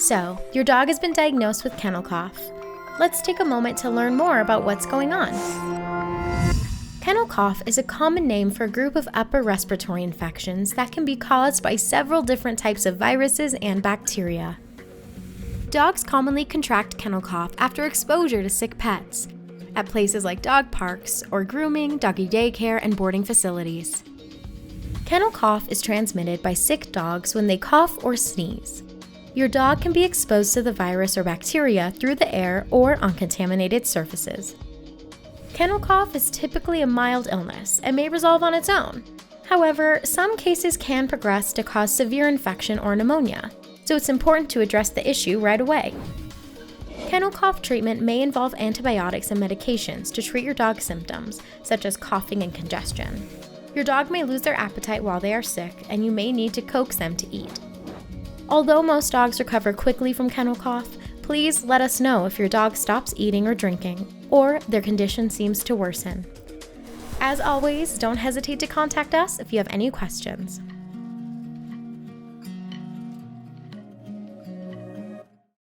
So, your dog has been diagnosed with kennel cough. Let's take a moment to learn more about what's going on. Kennel cough is a common name for a group of upper respiratory infections that can be caused by several different types of viruses and bacteria. Dogs commonly contract kennel cough after exposure to sick pets at places like dog parks or grooming, doggy daycare, and boarding facilities. Kennel cough is transmitted by sick dogs when they cough or sneeze. Your dog can be exposed to the virus or bacteria through the air or on contaminated surfaces. Kennel cough is typically a mild illness and may resolve on its own. However, some cases can progress to cause severe infection or pneumonia, so it's important to address the issue right away. Kennel cough treatment may involve antibiotics and medications to treat your dog's symptoms, such as coughing and congestion. Your dog may lose their appetite while they are sick, and you may need to coax them to eat. Although most dogs recover quickly from kennel cough, please let us know if your dog stops eating or drinking, or their condition seems to worsen. As always, don't hesitate to contact us if you have any questions.